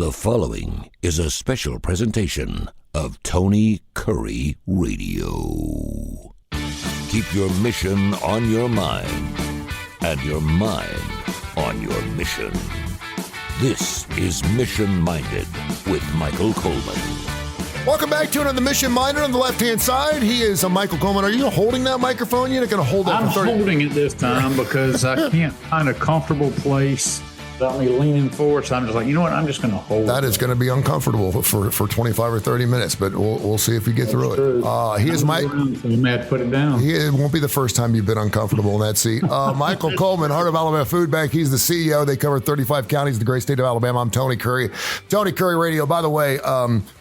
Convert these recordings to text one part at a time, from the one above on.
The following is a special presentation of Tony Kurre Radio. Keep your mission on your mind and your mind on your mission. This is Mission Minded with Michael Coleman. Welcome back to another Mission Minded. On the left-hand side, he is Michael Coleman. Are you holding that microphone? You're not going to hold it I'm for 30 holding it this time because I can't find a comfortable place without me leaning forward. So I'm just like, you know what? I'm just going to hold That it. is going to be uncomfortable for 25 or 30 minutes, but we'll see if we get through it. He is Mike. So you may have to put it down. It won't be the first time you've been uncomfortable in that seat. Michael Coleman, Heart of Alabama Food Bank. He's the CEO. They cover 35 counties in the great state of Alabama. I'm Tony Kurre. Tony Kurre Radio. By the way,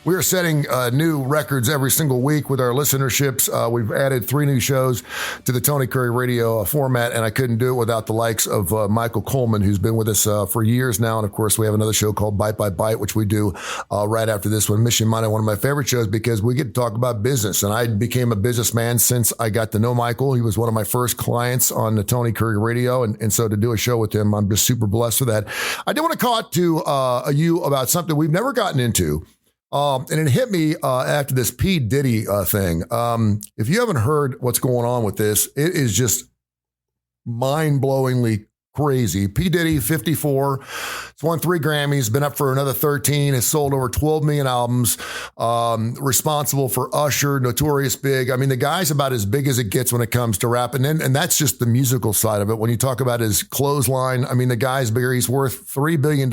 we are setting new records every single week with our listenerships. We've added 3 new shows to the Tony Kurre Radio format, and I couldn't do it without the likes of Michael Coleman, who's been with us for years now. And of course, we have another show called Bite by Bite, which we do right after this one. Mission Minded, one of my favorite shows because we get to talk about business. And I became a businessman since I got to know Michael. He was one of my first clients on the Tony Kurre Radio. And so to do a show with him, I'm just super blessed for that. I did want to talk to you about something we've never gotten into. And it hit me after this P. Diddy thing. If you haven't heard what's going on with this, it is just mind-blowingly crazy. P. Diddy, 54. He's won 3 Grammys, been up for another 13, has sold over 12 million albums, responsible for Usher, Notorious Big. I mean, the guy's about as big as it gets when it comes to rap. And that's just the musical side of it. When you talk about his clothesline, I mean, the guy's bigger. He's worth $3 billion.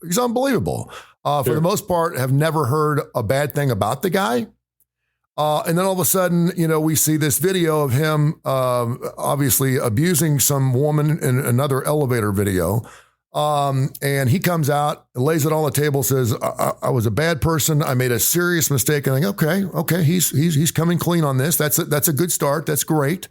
He's unbelievable. For the most part, have never heard a bad thing about the guy. And then all of a sudden, you know, we see this video of him obviously abusing some woman in another elevator video. And he comes out, lays it on the table, says, I was a bad person. I made a serious mistake. And I think, okay, he's coming clean on this. That's a good start. That's great.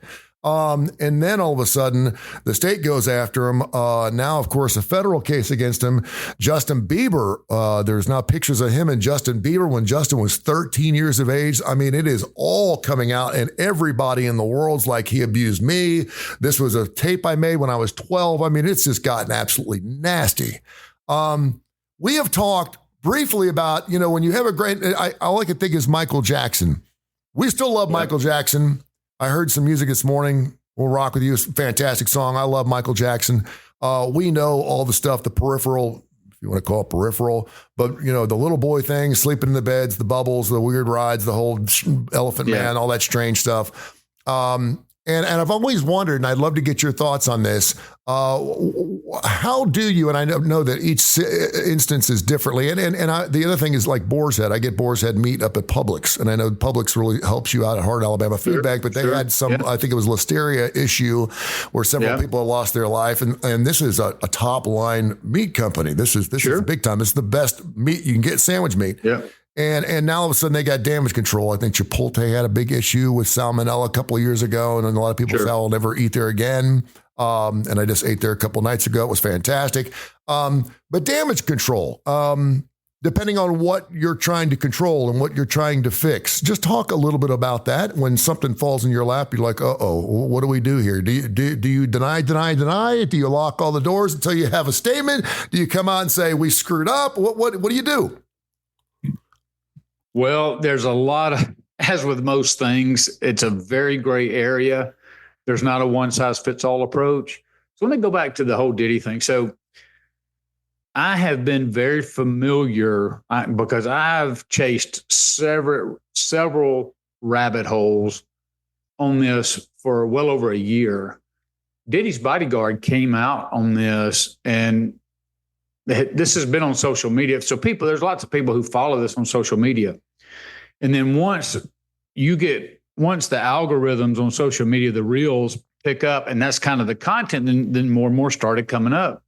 And then all of a sudden, the state goes after him. Now, of course, a federal case against him. Justin Bieber, there's now pictures of him and Justin Bieber when Justin was 13 years of age. I mean, it is all coming out, and everybody in the world's like, he abused me. This was a tape I made when I was 12. I mean, it's just gotten absolutely nasty. We have talked briefly about, you know, when you have a great, all I can think is Michael Jackson. We still love Michael Jackson. I heard some music this morning. We'll Rock With You. It's a fantastic song. I love Michael Jackson. We know all the stuff, the peripheral, if you want to call it peripheral, but, you know, the little boy thing, sleeping in the beds, the bubbles, the weird rides, the whole Elephant Man, all that strange stuff. And I've always wondered, and I'd love to get your thoughts on this. How do you, and I know that each instance is differently, and the other thing is like Boar's Head. I get Boar's Head meat up at Publix, and I know Publix really helps you out at Heart Alabama Food Bank, but they had some, I think it was listeria issue where several people lost their life, and this is a top line meat company. This is big time. This is the best meat you can get, sandwich meat. Yeah. And now all of a sudden they got damage control. I think Chipotle had a big issue with salmonella a couple of years ago, and then a lot of people say, I'll never eat there again. And I just ate there a couple of nights ago. It was fantastic. But damage control, depending on what you're trying to control and what you're trying to fix, just talk a little bit about that. When something falls in your lap, you're like, what do we do here? Do you deny? Do you lock all the doors until you have a statement? Do you come out and say, we screwed up? What do you do? Well, there's a lot of, as with most things, it's a very gray area. There's not a one size fits all approach. So let me go back to the whole Diddy thing. So I have been very familiar because I've chased several rabbit holes on this for well over a year. Diddy's bodyguard came out on this, and this has been on social media. So there's lots of people who follow this on social media. And then once the algorithms on social media, the reels pick up, and that's kind of the content, then more and more started coming up.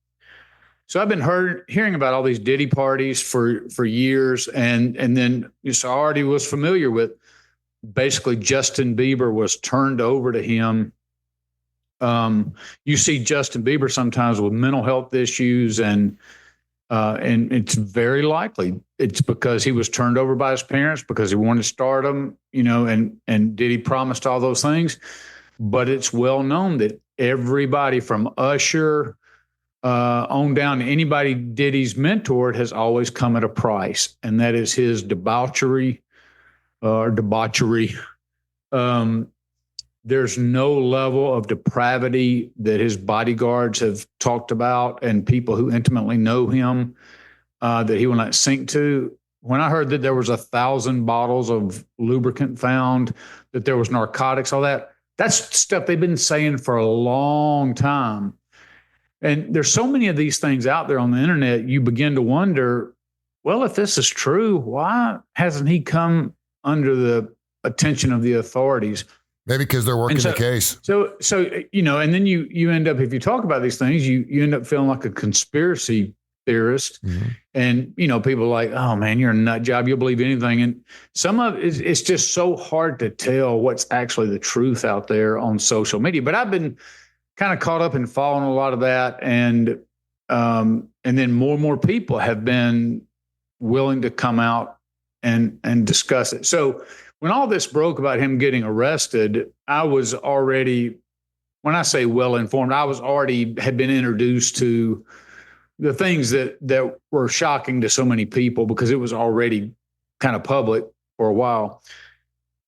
So I've been hearing about all these Diddy parties for years. And then so I already was familiar with basically Justin Bieber was turned over to him. You see Justin Bieber sometimes with mental health issues, and it's very likely it's because he was turned over by his parents because he wanted stardom, you know, and Diddy promised all those things. But it's well known that everybody from Usher on down to anybody Diddy's mentored has always come at a price, and that is his debauchery. There's no level of depravity that his bodyguards have talked about and people who intimately know him that he will not sink to. When I heard that there was 1,000 bottles of lubricant found, that there was narcotics, all that, that's stuff they've been saying for a long time. And there's so many of these things out there on the internet, you begin to wonder, well, if this is true, why hasn't he come under the attention of the authorities? Maybe because they're working the case. So and then you end up, if you talk about these things, you end up feeling like a conspiracy theorist. Mm-hmm. And, people are like, oh man, you're a nut job. You'll believe anything. And some of it's just so hard to tell what's actually the truth out there on social media. But I've been kind of caught up in following a lot of that. And then more and more people have been willing to come out and discuss it. So when all this broke about him getting arrested, I was already, when I say well-informed, had been introduced to the things that were shocking to so many people because it was already kind of public for a while.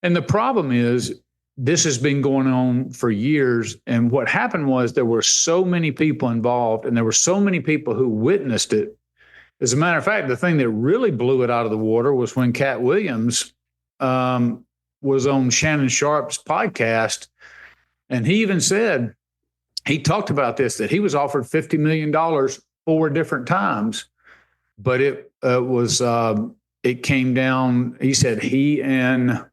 And the problem is this has been going on for years. And what happened was there were so many people involved and there were so many people who witnessed it. As a matter of fact, the thing that really blew it out of the water was when Cat Williams was on Shannon Sharp's podcast. And he even said, he talked about this, that he was offered $50 million 4 different times, but it came down. He said he and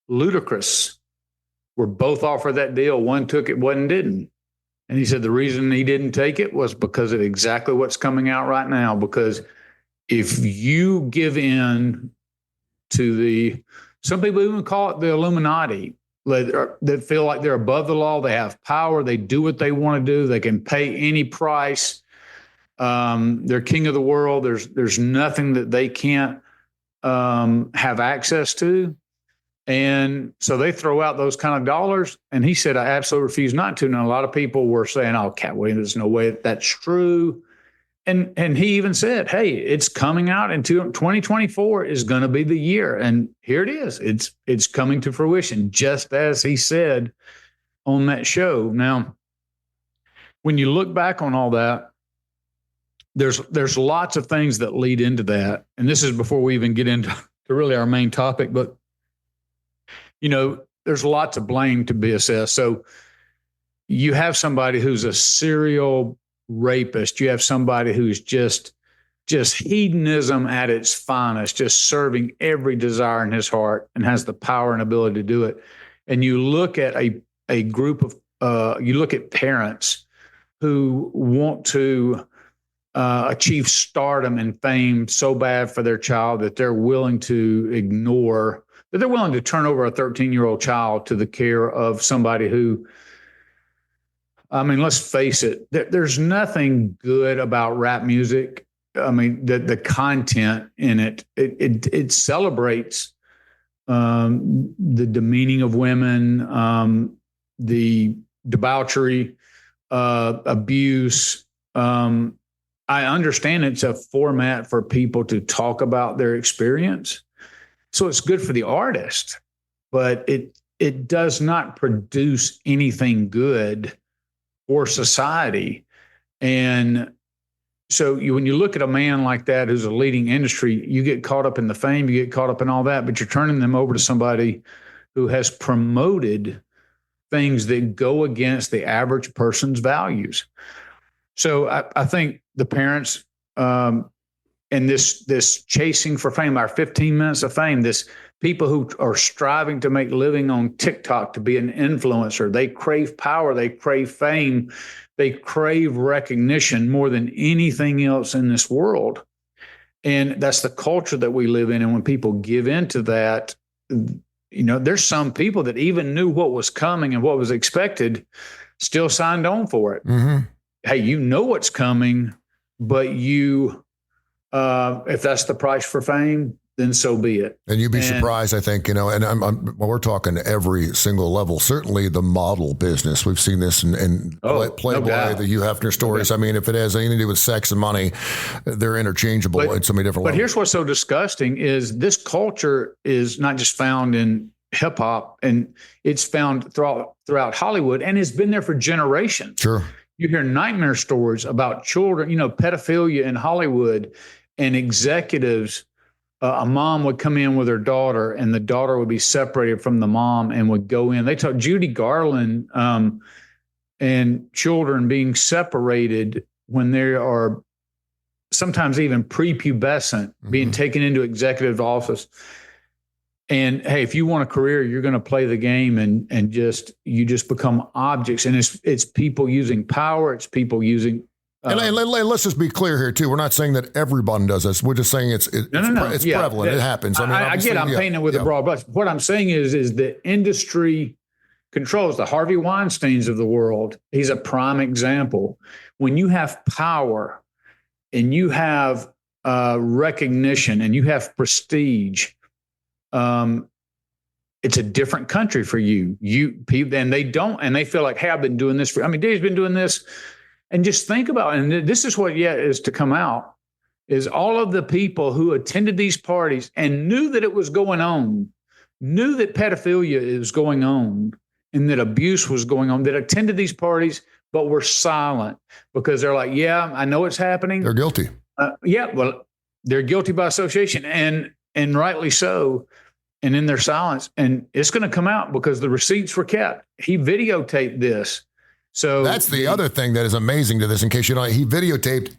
Ludacris were both offered that deal. One took it, one didn't. And he said the reason he didn't take it was because of exactly what's coming out right now. Because if you give in to some people even call it the Illuminati, that feel like they're above the law, they have power, they do what they want to do, they can pay any price. They're king of the world. There's nothing that they can't have access to. And so they throw out those kind of dollars. And he said, I absolutely refuse not to. And a lot of people were saying, oh, Cat Williams, there's no way that's true. And he even said, hey, it's coming out in 2024 is going to be the year. And here it is. It's coming to fruition, just as he said on that show. Now, when you look back on all that, there's lots of things that lead into that. And this is before we even get into really our main topic. But, there's lots of blame to be assessed. So you have somebody who's a serial rapist. You have somebody who's just hedonism at its finest, just serving every desire in his heart and has the power and ability to do it. And you look at a group of, you look at parents who want to achieve stardom and fame so bad for their child that they're willing to ignore, that they're willing to turn over a 13-year-old child to the care of somebody who, I mean, let's face it, there's nothing good about rap music. I mean, the content in it celebrates the demeaning of women, the debauchery, abuse. I understand it's a format for people to talk about their experience. So it's good for the artist, but it does not produce anything good for society. And so when you look at a man like that who's a leading industry, you get caught up in the fame, you get caught up in all that, but you're turning them over to somebody who has promoted things that go against the average person's values. So I think the parents and this chasing for fame, our 15 minutes of fame, this people who are striving to make living on TikTok, to be an influencer, they crave power, they crave fame, they crave recognition more than anything else in this world. And that's the culture that we live in. And when people give into that, there's some people that even knew what was coming and what was expected, still signed on for it. Mm-hmm. Hey, what's coming, but if that's the price for fame, then so be it. And you'd be surprised, I think, and we're talking every single level. Certainly the model business. We've seen this in Playboy, no the Hugh Hefner stories. I mean, if it has anything to do with sex and money, they're interchangeable in so many different levels. But here's what's so disgusting is this culture is not just found in hip hop, and it's found throughout Hollywood, and it's been there for generations. Sure. You hear nightmare stories about children, pedophilia in Hollywood, and executives. A mom would come in with her daughter, and the daughter would be separated from the mom and would go in. They talk Judy Garland and children being separated when they are sometimes even prepubescent, being taken into executive office. And hey, if you want a career, you're going to play the game, and you just become objects. And it's people using power. It's people using. And let's just be clear here too. We're not saying that everyone does this. We're just saying it's prevalent. It happens. I get. I'm painting it with a broad brush. What I'm saying is the industry controls the Harvey Weinsteins of the world. He's a prime example. When you have power, and you have recognition, and you have prestige, it's a different country for you. And they feel like, hey, I've been doing this Diddy's been doing this. And just think about it, and this is what is to come out, is all of the people who attended these parties and knew that it was going on, knew that pedophilia is going on and that abuse was going on, that attended these parties but were silent because they're like, yeah, I know it's happening. They're guilty. Well, they're guilty by association, and rightly so, and in their silence. And it's going to come out because the receipts were kept. He videotaped this. So that's the other thing that is amazing to this. In case you don't, he videotaped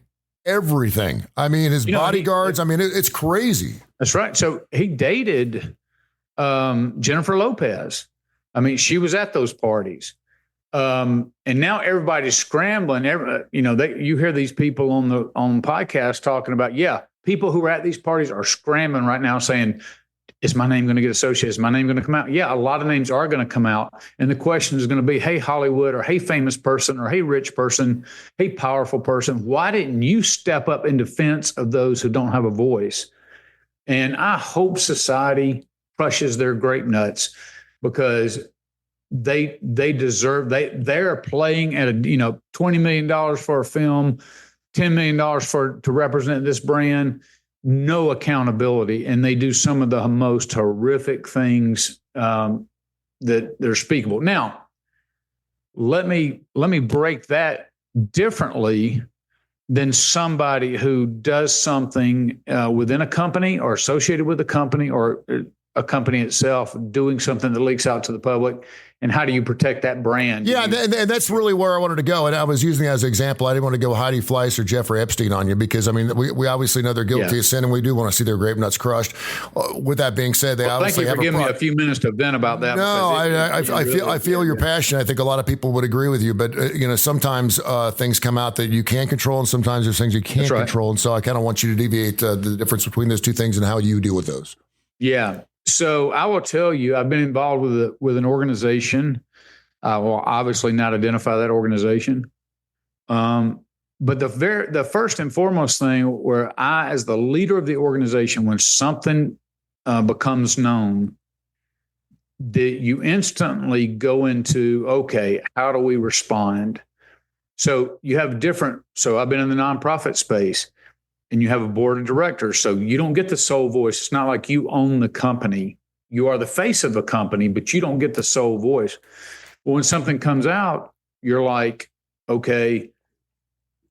everything. I mean, his bodyguards. It's crazy. That's right. So he dated Jennifer Lopez. She was at those parties, and now everybody's scrambling. You hear these people on podcasts talking about, people who are at these parties are scrambling right now, saying, is my name going to get associated? Is my name going to come out? Yeah, a lot of names are going to come out. And the question is going to be, hey, Hollywood, or hey, famous person, or hey, rich person, hey, powerful person, why didn't you step up in defense of those who don't have a voice? And I hope society crushes their grape nuts, because they deserve, they're playing at $20 million for a film, $10 million to represent this brand. No accountability, and they do some of the most horrific things that they're speakable. Now, let me break that differently than somebody who does something within a company or associated with a company or a company itself doing something that leaks out to the public. And how do you protect that brand? Yeah, and that's really where I wanted to go. And I was using it as an example. I didn't want to go Heidi Fleiss or Jeffrey Epstein on you, because, we obviously know they're guilty of sin, and we do want to see their grape nuts crushed. With that being said, they obviously have thank you for giving me a few minutes to vent about that. No, I feel your passion. I think a lot of people would agree with you. But, sometimes things come out that you can control, and sometimes there's things you can't control. And so I kind of want you to deviate the difference between those two things and how you deal with those. Yeah. So I will tell you, I've been involved with an organization. I will obviously not identify that organization. But the first and foremost thing where I, as the leader of the organization, when something becomes known, that you instantly go into, okay, how do we respond? So you have so I've been in the nonprofit space. And you have a board of directors. So you don't get the sole voice. It's not like you own the company. You are the face of the company, but you don't get the sole voice. Well, when something comes out, you're like, okay,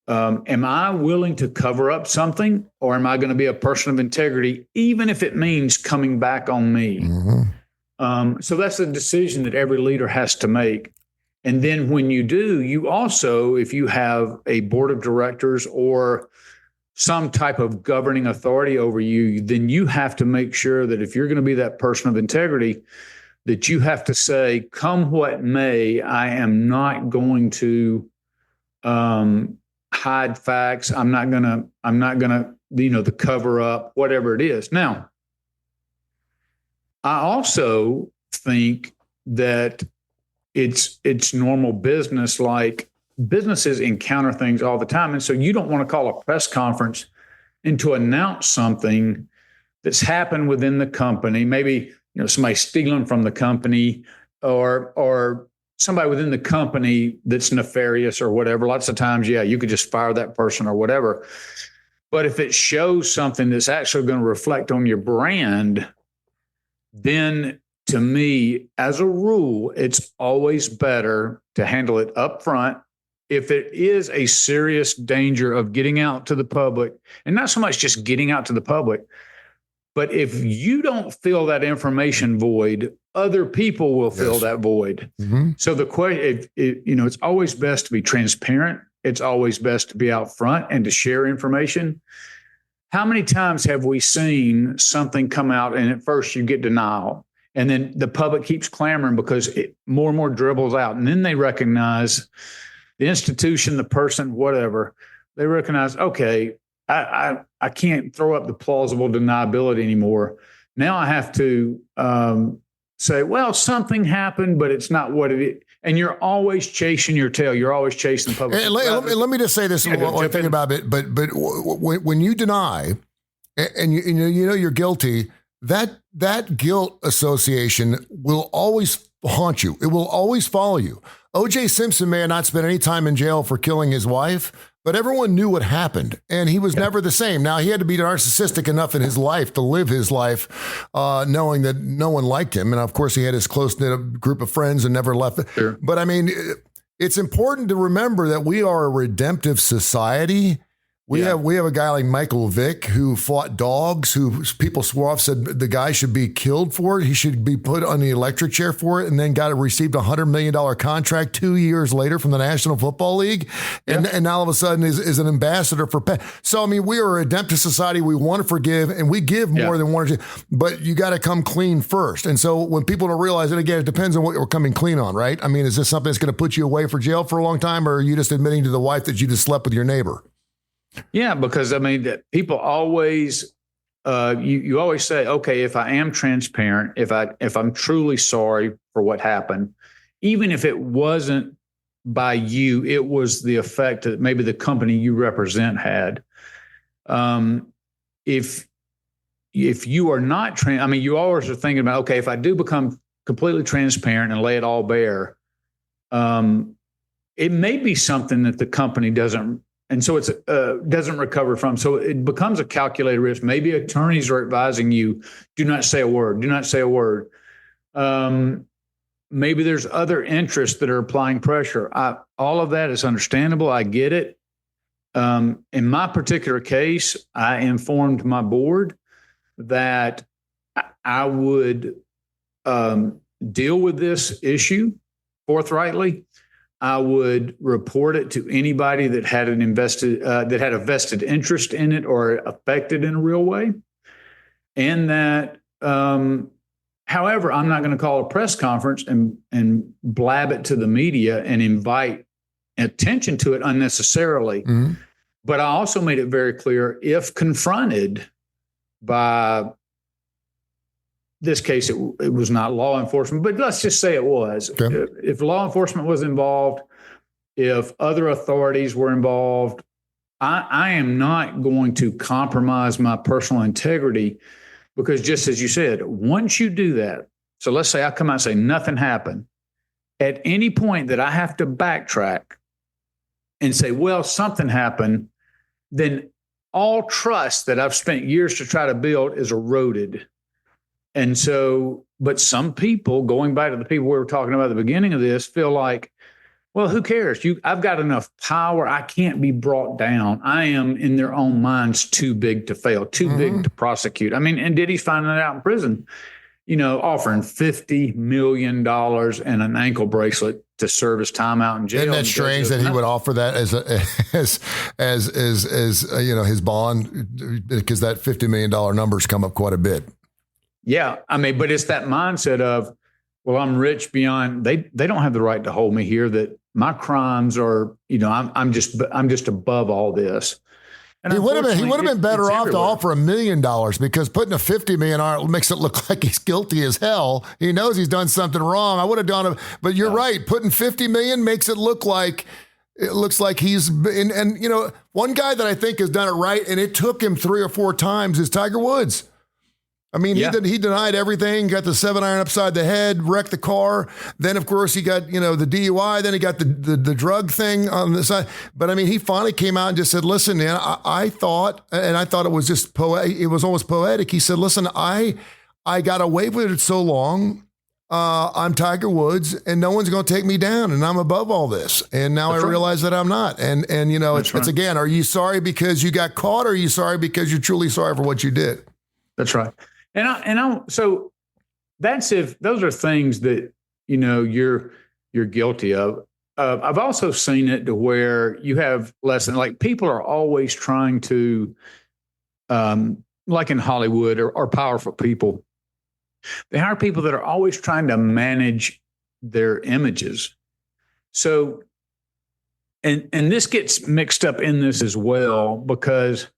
am I willing to cover up something, or am I going to be a person of integrity, even if it means coming back on me? Mm-hmm. So that's a decision that every leader has to make. And then when you do, you also, if you have a board of directors or some type of governing authority over you, then you have to make sure that if you're going to be that person of integrity, that you have to say, come what may, I am not going to hide facts. I'm not going to, the cover up, whatever it is. Now, I also think that it's normal business, like businesses encounter things all the time. And so you don't want to call a press conference and to announce something that's happened within the company, maybe, somebody stealing from the company or somebody within the company that's nefarious or whatever. Lots of times, you could just fire that person or whatever. But if it shows something that's actually going to reflect on your brand, then to me, as a rule, it's always better to handle it up front. If it is a serious danger of getting out to the public, and not so much just getting out to the public, but if you don't fill that information void, other people will fill that void. Mm-hmm. So the question, it's always best to be transparent. It's always best to be out front and to share information. How many times have we seen something come out and at first you get denial and then the public keeps clamoring because more and more dribbles out, and then they recognize the institution, the person, whatever, they recognize, okay, I can't throw up the plausible deniability anymore. Now I have to say, well, something happened, but it's not what it is. And you're always chasing your tail. You're always chasing the public. And let me just say this one thing about it. But when you deny and you know you're guilty, that guilt association will always haunt you. It will always follow you. O.J. Simpson may have not spent any time in jail for killing his wife, but everyone knew what happened, and he was never the same. Now, he had to be narcissistic enough in his life to live his life knowing that no one liked him. And, of course, he had his close-knit group of friends and never left. Sure. But, I mean, it's important to remember that we are a redemptive society. We have a guy like Michael Vick who fought dogs, who people swore off, said the guy should be killed for it. He should be put on the electric chair for it, and then received a $100 million contract 2 years later from the National Football League. And now all of a sudden is an ambassador for pet. So, I mean, we are a redemptive society. We want to forgive, and we give more than one or two, but you got to come clean first. And so when people don't realize it, again, it depends on what you're coming clean on, right? I mean, is this something that's going to put you away for jail for a long time, or are you just admitting to the wife that you just slept with your neighbor? Yeah, because I mean, people always, you always say, okay, if I am transparent, if I'm truly sorry for what happened, even if it wasn't by you, it was the effect that maybe the company you represent had. If you are not you always are thinking about, okay, if I do become completely transparent and lay it all bare, it may be something that the company doesn't. And so it's doesn't recover from. So it becomes a calculated risk. Maybe attorneys are advising you, do not say a word. Do not say a word. Maybe there's other interests that are applying pressure. All of that is understandable. I get it. In my particular case, I informed my board that I would deal with this issue forthrightly. I would report it to anybody that had a vested interest in it or affected in a real way. And that, however, I'm not going to call a press conference and blab it to the media and invite attention to it unnecessarily. Mm-hmm. But I also made it very clear, if confronted by this case, it was not law enforcement, but let's just say it was. Okay. If law enforcement was involved, if other authorities were involved, I am not going to compromise my personal integrity, because just as you said, once you do that, so let's say I come out and say nothing happened, at any point that I have to backtrack and say, well, something happened, then all trust that I've spent years to try to build is eroded. And so, but some people, going back to the people we were talking about at the beginning of this, feel like, well, who cares? I've got enough power. I can't be brought down. I am, in their own minds, too big to fail, too big to prosecute. I mean, and Diddy's finding it out in prison, offering $50 million and an ankle bracelet to serve his time out in jail. Isn't that strange that he would offer that as his bond? Because that $50 million number's come up quite a bit. Yeah, I mean, but it's that mindset of, well, I'm rich beyond. They don't have the right to hold me here. That my crimes are, I'm just above all this. And he would have been better off to offer $1 million, because putting a $50 million makes it look like he's guilty as hell. He knows he's done something wrong. I would have done it, but you're right. Putting $50 million makes it look like. It looks like he's been, and one guy that I think has done it right, and it took him 3 or 4 times, is Tiger Woods. I mean, he denied everything, got the 7-iron upside the head, wrecked the car. Then, of course, he got, the DUI. Then he got the drug thing on the side. But, I mean, he finally came out and just said, listen, man, I thought it was just it was almost poetic. He said, listen, I got away with it so long. I'm Tiger Woods, and no one's going to take me down, and I'm above all this. And now I realize that I'm not. And it's again, are you sorry because you got caught, or are you sorry because you're truly sorry for what you did? That's right. So that's those are things that, you're guilty of. I've also seen it to where you have less, like people are always trying to, like in Hollywood or powerful people, they hire people that are always trying to manage their images. So, and this gets mixed up in this as well, because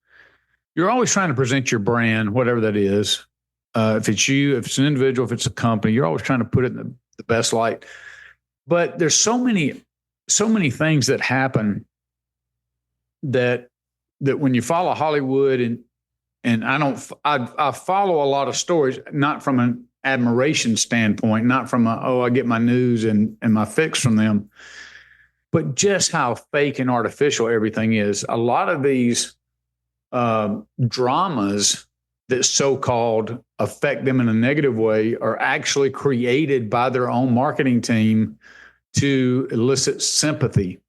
you're always trying to present your brand, whatever that is. If it's you, if it's an individual, if it's a company, you're always trying to put it in the best light. But there's so many things that happen that when you follow Hollywood and I follow a lot of stories, not from an admiration standpoint, not from I get my news and my fix from them, but just how fake and artificial everything is. A lot of these dramas that so-called affect them in a negative way are actually created by their own marketing team to elicit sympathy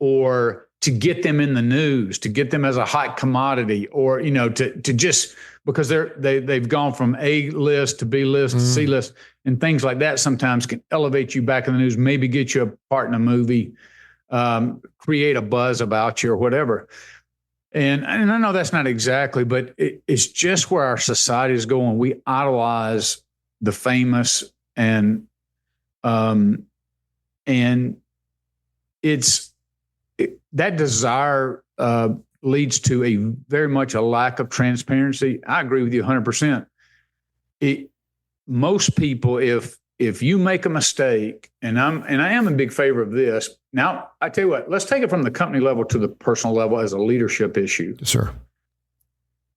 or to get them in the news, to get them as a hot commodity, or, to just because they've gone from A list to B list to C list, and things like that sometimes can elevate you back in the news, maybe get you a part in a movie, create a buzz about you or whatever. And I know that's not exactly, but it's just where our society is going. We idolize the famous, and that desire leads to a very much a lack of transparency. I agree with you 100%. Most people, if you make a mistake, and I am a big favor of this. Now, I tell you what, let's take it from the company level to the personal level as a leadership issue. Sure.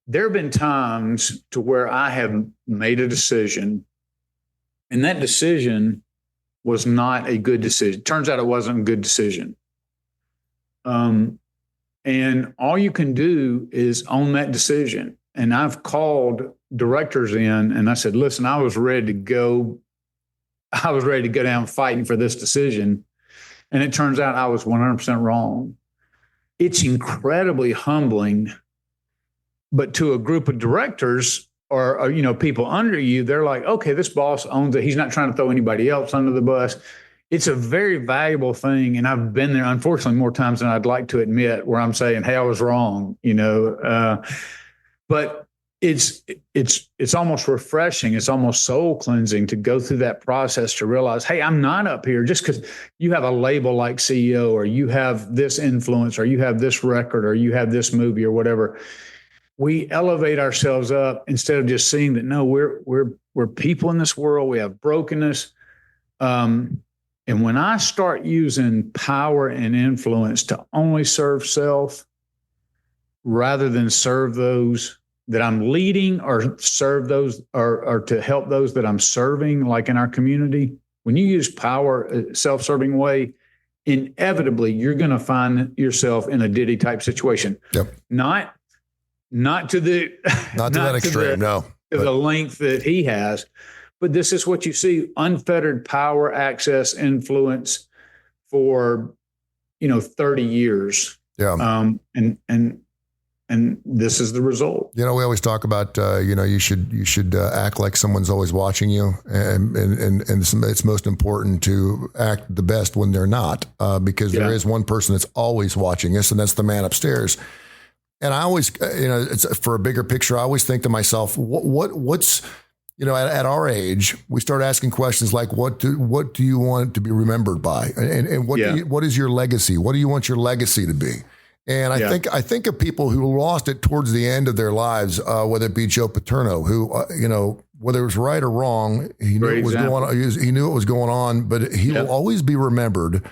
There have been times to where I have made a decision, and that decision was not a good decision. Turns out it wasn't a good decision. And all you can do is own that decision. And I've called directors in and I said, listen, I was ready to go down fighting for this decision. And it turns out I was 100% wrong. It's incredibly humbling. But to a group of directors or people under you, they're like, okay, this boss owns it. He's not trying to throw anybody else under the bus. It's a very valuable thing. And I've been there, unfortunately, more times than I'd like to admit, where I'm saying, hey, I was wrong, but it's almost refreshing. It's almost soul cleansing to go through that process to realize, hey, I'm not up here just because you have a label like CEO, or you have this influence, or you have this record, or you have this movie or whatever. We elevate ourselves up instead of just seeing that, no, we're people in this world. We have brokenness. And when I start using power and influence to only serve self rather than serve those that I'm leading, or serve those or to help those that I'm serving, like in our community, when you use power a self-serving way, inevitably you're going to find yourself in a Diddy type situation. Yep. Not to that extreme, no. To the length that he has. But this is what you see: unfettered power, access, influence for, 30 years. Yeah. And this is the result. We always talk about, you should act like someone's always watching you, and it's most important to act the best when they're not, because there is one person that's always watching us, and that's the man upstairs. And I always, it's for a bigger picture. I always think to myself, what's at our age, we start asking questions like, what do you want to be remembered by? And what is your legacy? What do you want your legacy to be? And I think of people who lost it towards the end of their lives, whether it be Joe Paterno, who, whether it was right or wrong, he knew it was going on, but he will always be remembered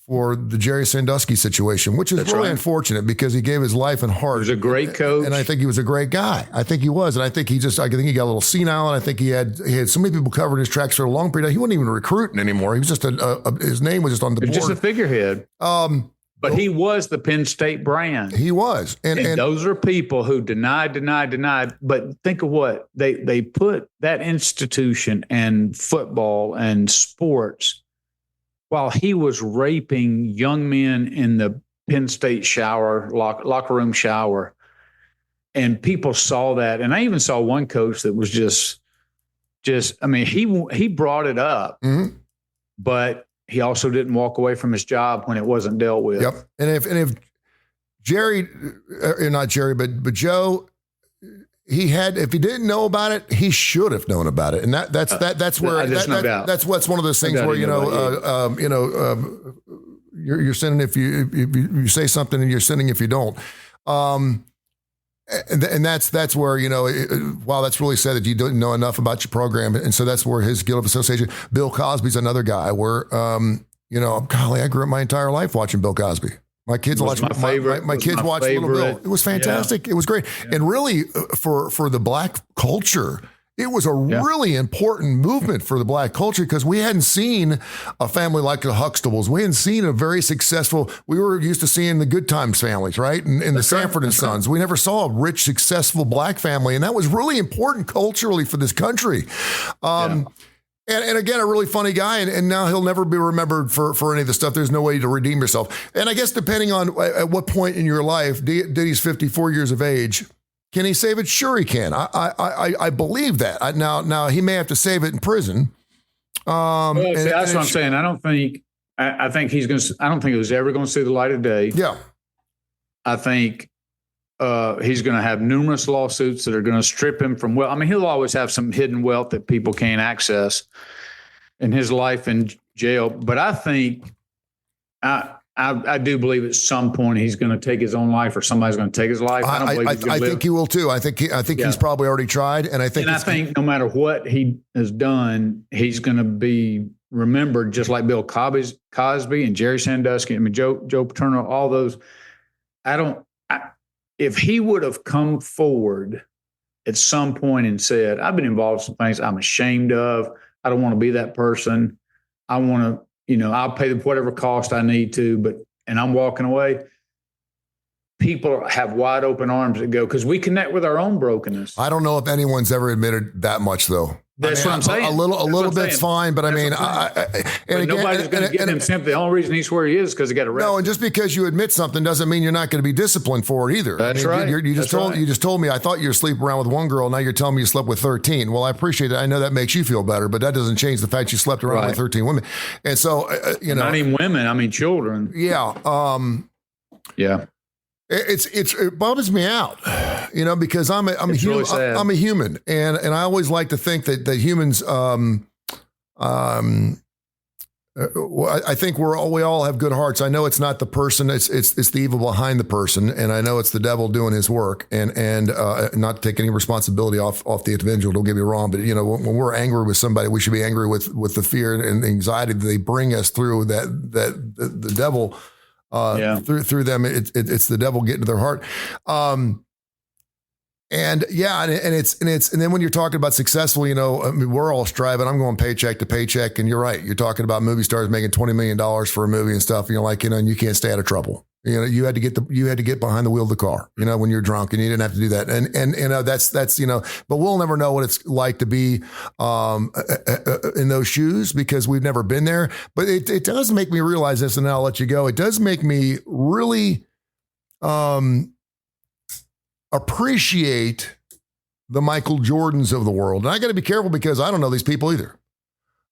for the Jerry Sandusky situation, which is really unfortunate because he gave his life and heart. He was a great coach. And I think he was a great guy. I think he was. And I think he got a little senile. And I think he had so many people covering his tracks for a long period. He wasn't even recruiting anymore. He was just his name was just on the board. Just a figurehead. But he was the Penn State brand. He was. And those are people who denied. But think of what they put that institution and football and sports while he was raping young men in the Penn State locker room shower. And people saw that. And I even saw one coach that was just I mean, he brought it up, but he also didn't walk away from his job when it wasn't dealt with. Yep. And if Jerry, not Jerry, but Joe, if he didn't know about it, he should have known about it. And that's where that's what's one of those things where you're sinning if you say something and you're sinning if you don't. And that's where, wow, that's really sad that you didn't know enough about your program. And so that's where his guilt of association. Bill Cosby's another guy where, golly, I grew up my entire life watching Bill Cosby. My kids watched my kids watched Little Bill. It was fantastic. Yeah. It was great. Yeah. And really for the black culture, it was a really important movement for the black culture because we hadn't seen a family like the Huxtables. We hadn't seen a very successful, we were used to seeing the Good Times families, right? And the Sanford and Sons. Right. We never saw a rich, successful black family. And that was really important culturally for this country. And again, a really funny guy, and now he'll never be remembered for any of the stuff. There's no way to redeem yourself. And I guess depending on at what point in your life, Diddy's 54 years of age, can he save it? Sure he can. I believe that. Now he may have to save it in prison. That's what I'm saying. I don't think he's going to. I don't think it was ever going to see the light of day. Yeah. I think he's going to have numerous lawsuits that are going to strip him from wealth. I mean, he'll always have some hidden wealth that people can't access in his life in jail. But I think I do believe at some point he's going to take his own life or somebody's going to take his life. I think he will too. I think he's probably already tried. And I think no matter what he has done, he's going to be remembered just like Bill Cosby and Jerry Sandusky. I mean, Joe Paterno, all those. If he would have come forward at some point and said, I've been involved in some things I'm ashamed of. I don't want to be that person. I want to, I'll pay whatever cost I need to, and I'm walking away. People have wide open arms that go, because we connect with our own brokenness. I don't know if anyone's ever admitted that much though. That's what I'm saying. A little bit's fine, but nobody's going to give him sympathy. The only reason he's where he is because he got arrested. No, and just because you admit something doesn't mean you're not going to be disciplined for it either. That's right. You just told me I thought you were sleeping around with one girl. Now you're telling me you slept with 13. Well, I appreciate that. I know that makes you feel better, but that doesn't change the fact you slept around with 13 women. And so not even women. I mean, children. Yeah. Yeah. It bums me out, because I'm a human. Really I'm a human, and I always like to think that humans. I think we all have good hearts. I know it's not the person; it's the evil behind the person, and I know it's the devil doing his work. And not to take any responsibility off the individual. Don't get me wrong, but when we're angry with somebody, we should be angry with the fear and anxiety that they bring us through. That the devil. Through them, it's the devil getting to their heart. And then when you're talking about successful, I mean, we're all striving. I'm going paycheck to paycheck, and you're right. You're talking about movie stars making $20 million for a movie and stuff. And you're like, and you can't stay out of trouble. You had to get behind the wheel of the car, when you're drunk, and you didn't have to do that. And that's but we'll never know what it's like to be in those shoes because we've never been there. But it does make me realize this, and then I'll let you go. It does make me really appreciate the Michael Jordans of the world. And I got to be careful because I don't know these people either.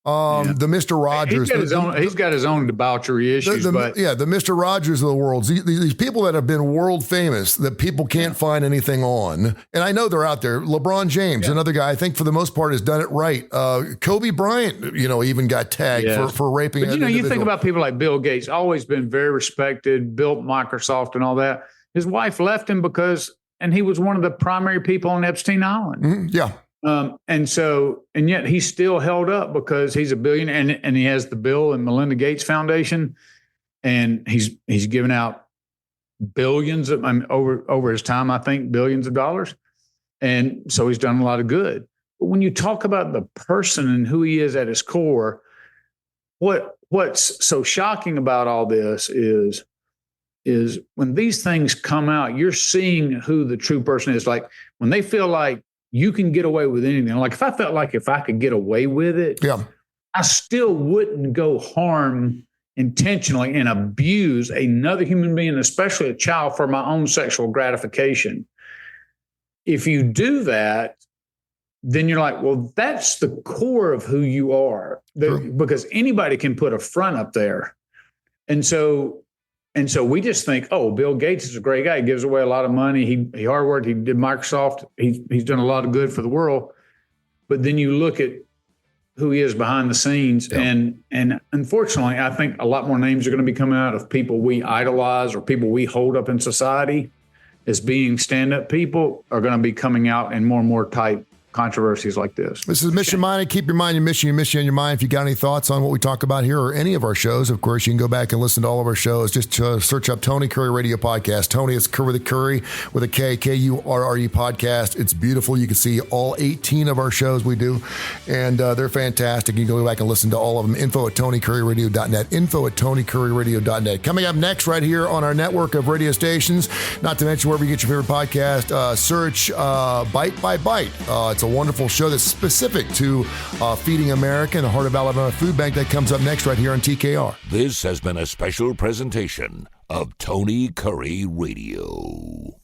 The Mr. Rogers. He's got his own debauchery issues. The Mr. Rogers of the world. These people that have been world famous that people can't find anything on. And I know they're out there. LeBron James, another guy, I think for the most part has done it right. Kobe Bryant, even got tagged for raping. But you think about people like Bill Gates, always been very respected, built Microsoft and all that. His wife left him and he was one of the primary people on Epstein Island. Mm-hmm. Yeah. And yet he's still held up because he's a billionaire and he has the Bill and Melinda Gates Foundation. and he's given out billions of, over his time, I think billions of dollars. And so he's done a lot of good. But when you talk about the person and who he is at his core, what's so shocking about all this is when these things come out, you're seeing who the true person is. Like when they feel like you can get away with anything. Like if I felt like if I could get away with it, I still wouldn't go harm intentionally and abuse another human being, especially a child, for my own sexual gratification. If you do that, then you're like, well, that's the core of who you are, because anybody can put a front up there. And so we just think, oh, Bill Gates is a great guy. He gives away a lot of money. He hard worked. He did Microsoft. He's done a lot of good for the world. But then you look at who he is behind the scenes. Yeah. And unfortunately, I think a lot more names are going to be coming out of people we idolize or people we hold up in society as being stand-up people are going to be coming out in more and more type controversies like this. This is Mission Minded. Keep your mind, your mission on your mind. If you got any thoughts on what we talk about here or any of our shows, of course, you can go back and listen to all of our shows. Just search up Tony Kurre Radio Podcast. Tony, it's Kurre with a Curry with a K, Kurre podcast. It's beautiful. You can see all 18 of our shows we do, and they're fantastic. You can go back and listen to all of them. info@TonyCurryRadio.net. info@TonyCurryRadio.net. Coming up next right here on our network of radio stations, not to mention wherever you get your favorite podcast, search Bite by Bite. It's a wonderful show that's specific to Feeding America and the Heart of Alabama Food Bank. That comes up next right here on TKR. This has been a special presentation of Tony Kurre Radio.